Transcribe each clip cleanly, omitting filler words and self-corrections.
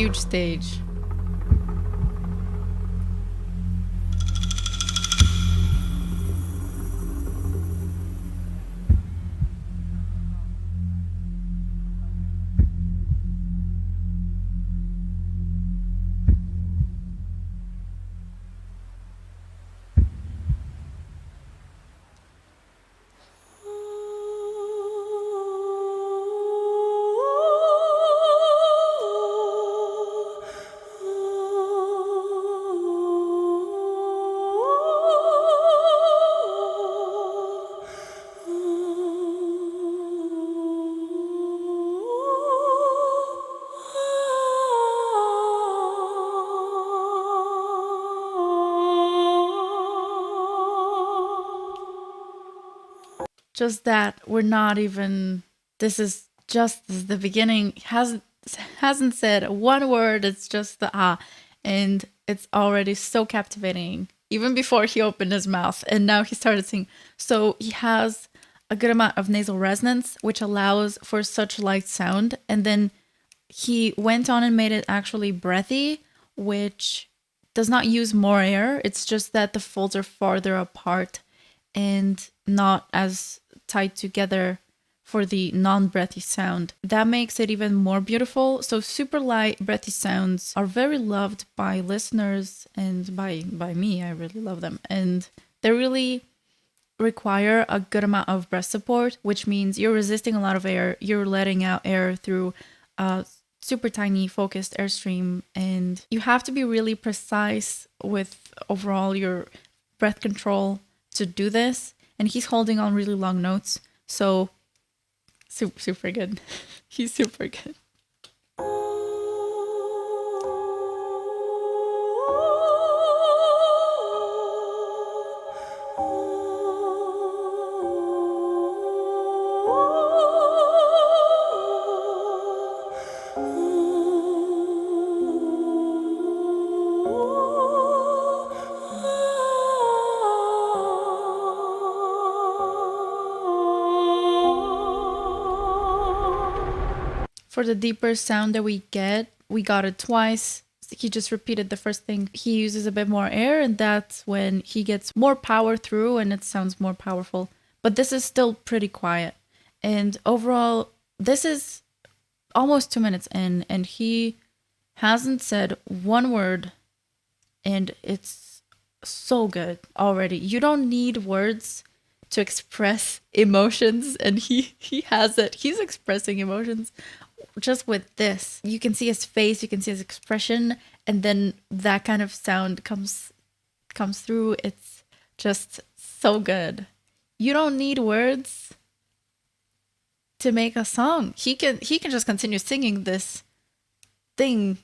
huge stage. Just that we're not even, this is just the beginning. Hasn't said one word. It's just the ah, and it's already so captivating even before he opened his mouth, and now he started singing. So he has a good amount of nasal resonance, which allows for such light sound, and then he went on and made it actually breathy, which does not use more air. It's just that the folds are farther apart and not as tied together for the non-breathy sound. That makes it even more beautiful. So super light breathy sounds are very loved by listeners and by me. I really love them. And they really require a good amount of breath support, which means you're resisting a lot of air. You're letting out air through a super tiny focused airstream, and you have to be really precise with overall your breath control to do this. And he's holding on really long notes, so super good. He's super good. For the deeper sound that we got it twice. He just repeated the first thing. He uses a bit more air, and that's when he gets more power through and it sounds more powerful. But this is still pretty quiet. And overall, this is almost 2 minutes in, and he hasn't said one word, and it's so good already. You don't need words to express emotions, and he has it. He's expressing emotions just with this. You can see his face, you can see his expression, and then that kind of sound comes through. It's just so good. You don't need words to make a song. He can just continue singing this thing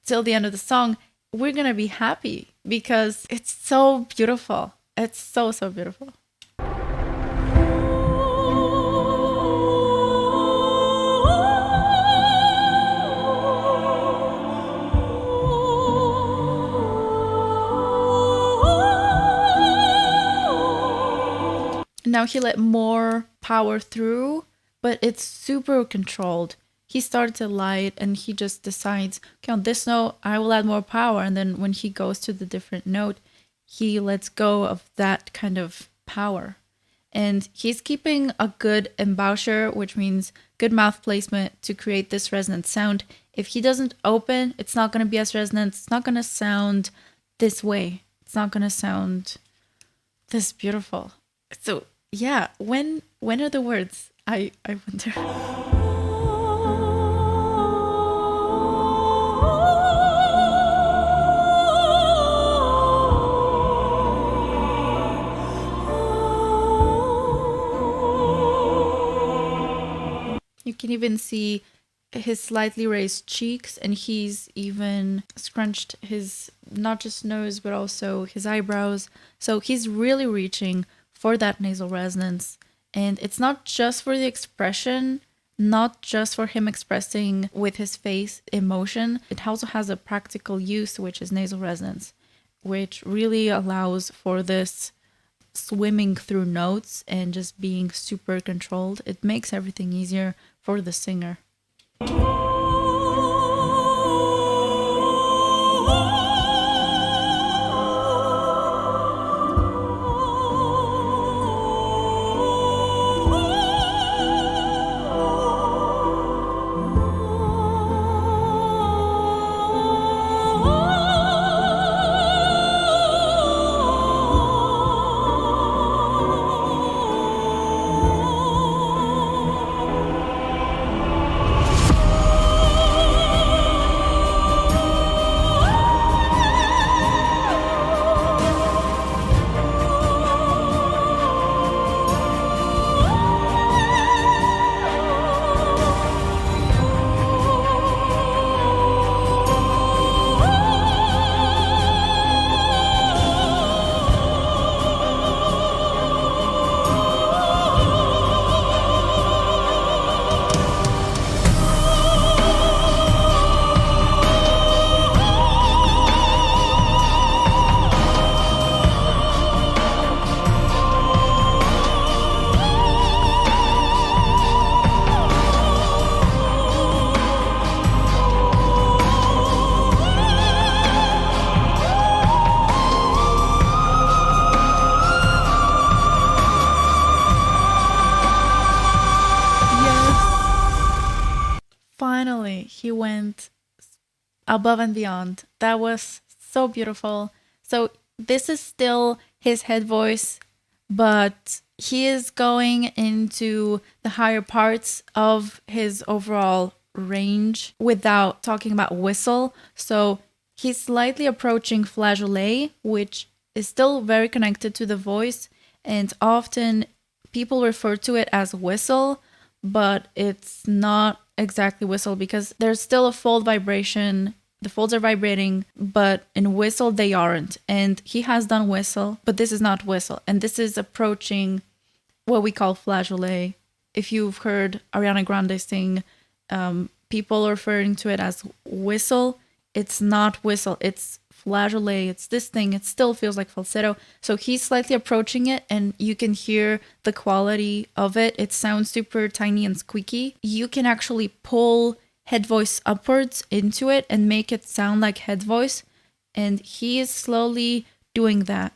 till the end of the song. We're gonna be happy because it's so beautiful. It's so beautiful. Now he let more power through, but it's super controlled. He starts it light and he just decides, okay, on this note, I will add more power. And then when he goes to the different note, he lets go of that kind of power. And he's keeping a good embouchure, which means good mouth placement to create this resonant sound. If he doesn't open, it's not going to be as resonant. It's not going to sound this way. It's not going to sound this beautiful. So yeah, when are the words? I wonder. You can even see his slightly raised cheeks, and he's even scrunched his, not just nose, but also his eyebrows. So he's really reaching for that nasal resonance. And it's not just for the expression, not just for him expressing with his face emotion. It also has a practical use, which is nasal resonance, which really allows for this swimming through notes and just being super controlled. It makes everything easier for the singer. he went above and beyond. That was so beautiful. So this is still his head voice, but he is going into the higher parts of his overall range without talking about whistle. So he's slightly approaching flageolet, which is still very connected to the voice, and often people refer to it as whistle, but it's not exactly whistle because there's still a fold vibration. The folds are vibrating, but in whistle they aren't. And he has done whistle, but this is not whistle. And this is approaching what we call flageolet. If you've heard Ariana Grande sing, people referring to it as whistle. It's not whistle, it's flageolet. It's this thing. It still feels like falsetto. So he's slightly approaching it, and you can hear the quality of it. It sounds super tiny and squeaky. You can actually pull head voice upwards into it and make it sound like head voice, and he is slowly doing that.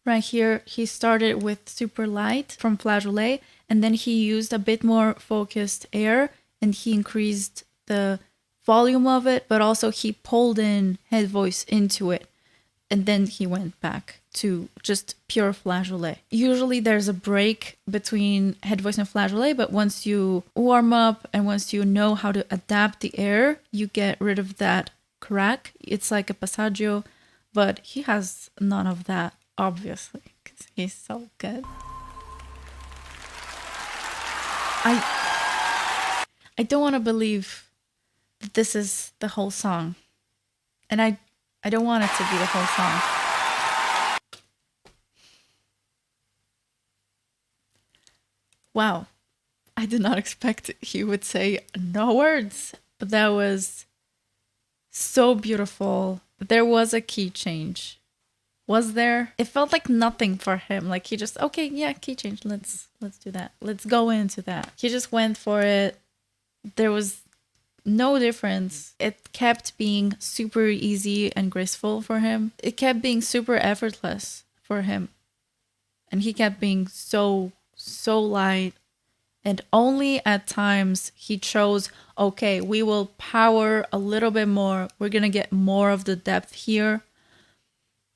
Right here, he started with super light from flageolet, and then he used a bit more focused air, and he increased the volume of it, but also he pulled in head voice into it, and then he went back to just pure flageolet. Usually there's a break between head voice and flageolet, but once you warm up and once you know how to adapt the air, you get rid of that crack. It's like a passaggio, but he has none of that. Obviously, because he's so good. I don't want to believe that this is the whole song. And I don't want it to be the whole song. Wow. I did not expect he would say no words. But that was so beautiful. There was a key change. Was there? It felt like nothing for him. Like he just, okay, yeah, key change. Let's do that. Let's go into that. He just went for it. There was no difference. It kept being super easy and graceful for him. It kept being super effortless for him. And he kept being so light. And only at times he chose, okay, we will power a little bit more. We're going to get more of the depth here.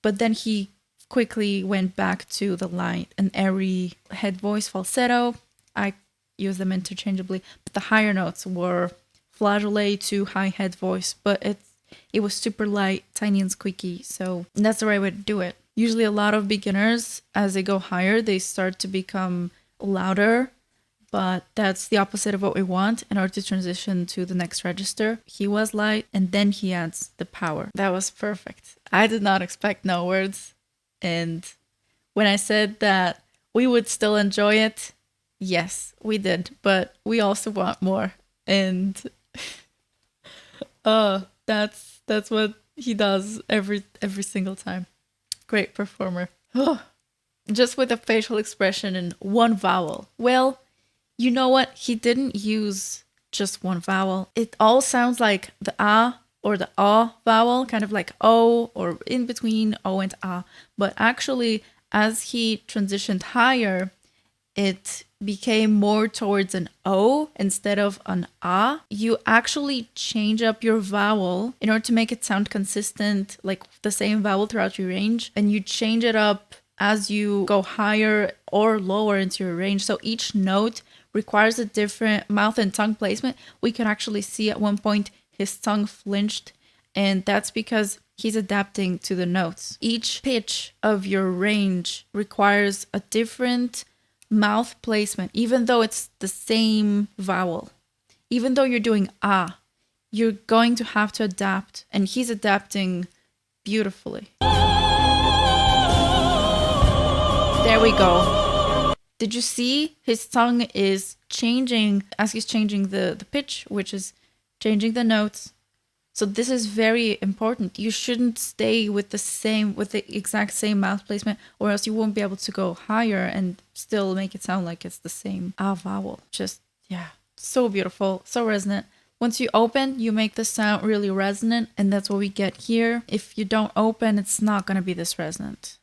But then he quickly went back to the light and airy head voice falsetto. I use them interchangeably, but the higher notes were flageolet to high head voice, but it was super light, tiny and squeaky. So that's the right way to do it. Usually a lot of beginners, as they go higher, they start to become louder, but that's the opposite of what we want in order to transition to the next register. He was light, and then he adds the power. That was perfect. I did not expect no words. And when I said that we would still enjoy it, yes, we did. But we also want more. And that's what he does every single time. Great performer. Just with a facial expression and one vowel. Well, you know what? He didn't use just one vowel. It all sounds like the ah or the ah vowel, kind of like O or in between O and ah. But actually, as he transitioned higher, it became more towards an O instead of an ah. You actually change up your vowel in order to make it sound consistent, like the same vowel throughout your range. And you change it up as you go higher or lower into your range. So each note requires a different mouth and tongue placement. We can actually see at one point his tongue flinched, and that's because he's adapting to the notes. Each pitch of your range requires a different mouth placement, even though it's the same vowel. Even though you're doing ah, you're going to have to adapt, and he's adapting beautifully. There we go. Did you see his tongue is changing as he's changing the pitch, which is changing the notes. So this is very important. You shouldn't stay with the exact same mouth placement, or else you won't be able to go higher and still make it sound like it's the same vowel. Just, yeah, so beautiful, so resonant. Once you open, you make the sound really resonant, and that's what we get here. If you don't open, it's not going to be this resonant.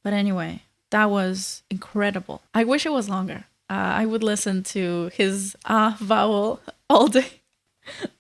But anyway, that was incredible. I wish it was longer. I would listen to his vowel all day.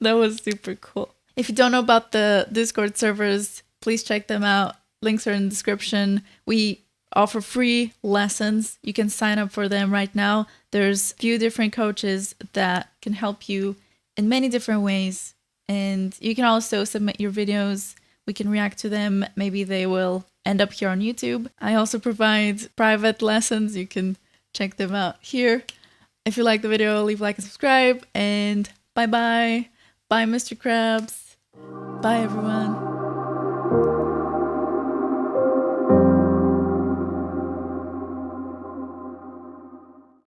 That was super cool. If you don't know about the Discord servers, please check them out. Links are in the description. We offer free lessons. You can sign up for them right now. There's a few different coaches that can help you in many different ways. And you can also submit your videos. We can react to them. Maybe they will end up here on YouTube. I also provide private lessons. You can check them out here. If you like the video, leave a like and subscribe. And bye-bye. Bye, Mr. Krabs. Bye, everyone.